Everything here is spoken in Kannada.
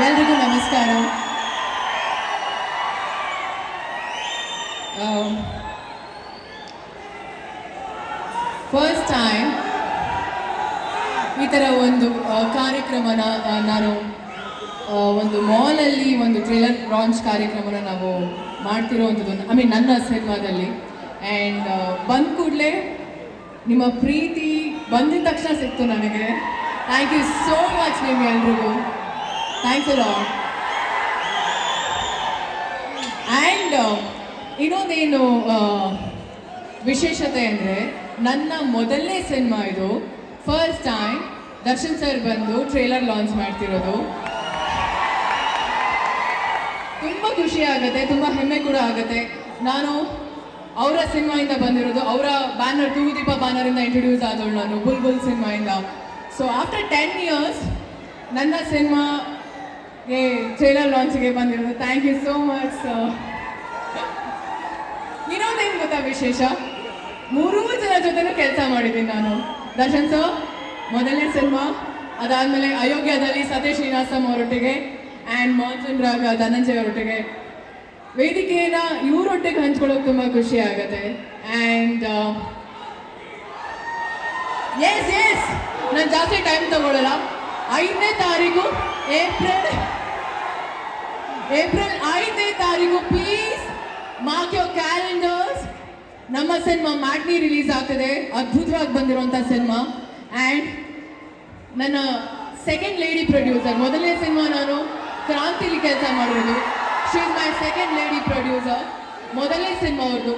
ಎಲ್ರಿಗೂ ನಮಸ್ಕಾರ. ಫಸ್ಟ್ ಟೈಮ್ ಈ ಥರ ಒಂದು ಕಾರ್ಯಕ್ರಮನ ನಾನು ಒಂದು ಮಾಲಲ್ಲಿ ಒಂದು ಟ್ರೇಲರ್ ಲಾಂಚ್ ಕಾರ್ಯಕ್ರಮನ ನಾವು ಮಾಡ್ತಿರೋವಂಥದ್ದು, ನನ್ನ ಸಿನಿಮಾದಲ್ಲಿ. ಆ್ಯಂಡ್ ಬಂದ ಕೂಡಲೇ ನಿಮ್ಮ ಪ್ರೀತಿ ಬಂದಿದ ತಕ್ಷಣ ಸಿಕ್ತು ನನಗೆ. ಥ್ಯಾಂಕ್ ಯು ಸೋ ಮಚ್ ನಿಮ್ಗೆ ಎಲ್ರಿಗೂ. Thanks a lot. ಆ್ಯಂಡ್ ಇನ್ನೊಂದೇನು ವಿಶೇಷತೆ ಅಂದರೆ, ನನ್ನ ಮೊದಲನೇ ಸಿನಿಮಾ ಇದು. ಫಸ್ಟ್ ಟೈಮ್ ದರ್ಶನ್ ಸರ್ ಬಂದು ಟ್ರೇಲರ್ ಲಾಂಚ್ ಮಾಡ್ತಿರೋದು. ತುಂಬ ಖುಷಿ ಆಗುತ್ತೆ, ತುಂಬ ಹೆಮ್ಮೆ ಕೂಡ ಆಗುತ್ತೆ. ನಾನು ಅವರ ಸಿನಿಮಾಯಿಂದ ಬಂದಿರೋದು, ಅವರ ಬ್ಯಾನರ್ ತೂಗುದೀಪ ಬ್ಯಾನರಿಂದ ಇಂಟ್ರೊಡ್ಯೂಸ್ ಆದವಳು ನಾನು ಬುಲ್ಬುಲ್ ಸಿನಿಮಾಯಿಂದ. ಸೊ ಆಫ್ಟರ್ 10 years ನನ್ನ ಸಿನಿಮಾಗೆ ಟ್ರೇಲರ್ ಲಾಂಚ್ಗೆ ಬಂದಿರೋದು. Thank you so much sir. ಇನ್ನೊಂದೇನು ಗೊತ್ತಾ ವಿಶೇಷ, 3 ಜನ ಜೊತೆನೂ ಕೆಲಸ ಮಾಡಿದ್ದೀನಿ ನಾನು. ದರ್ಶನ್ ಸರ್ ಮೊದಲನೇ ಸಿನಿಮಾ, ಅದಾದಮೇಲೆ ಅಯೋಗ್ಯದಲ್ಲಿ ಸತೀಶ್ ಶ್ರೀನಿವಾಸಂ ಅವರೊಟ್ಟಿಗೆ, ಆ್ಯಂಡ್ ಮಾನ್ಸೂನ್ ರಾಗ ಧನಂಜಯ್ ಅವರೊಟ್ಟಿಗೆ. ವೇದಿಕೆನ ಇವರೊಟ್ಟಿಗೆ ಹಂಚ್ಕೊಳ್ಳೋಕೆ ತುಂಬ ಖುಷಿ ಆಗುತ್ತೆ. ಆ್ಯಂಡ್ ಎಸ್ ನಾನು ಜಾಸ್ತಿ ಟೈಮ್ ತಗೊಳ್ಳಲ್ಲ. 5ನೇ ತಾರೀಕು ಏಪ್ರಿಲ್ 5ನೇ ತಾರೀಕು ಪ್ಲೀಸ್ ಮಾರ್ಕ್ ಯೋರ್ ಕ್ಯಾಲೆಂಡರ್ಸ್. ನಮ್ಮ ಸಿನಿಮಾ ಮ್ಯಾಟ್ನಿ ರಿಲೀಸ್ ಆಗ್ತದೆ, ಅದ್ಭುತವಾಗಿ ಬಂದಿರುವಂಥ ಸಿನಿಮಾ. ಆ್ಯಂಡ್ ನನ್ನ ಸೆಕೆಂಡ್ ಲೇಡಿ ಪ್ರೊಡ್ಯೂಸರ್, ಮೊದಲನೇ ಸಿನಿಮಾ ನಾನು ಕ್ರಾಂತಿಲಿ ಕೆಲಸ ಮಾಡಿರೋದು. She is my second lady producer. ಮೊದಲನೇ ಸಿನಿಮಾ ಅವ್ರದ್ದು.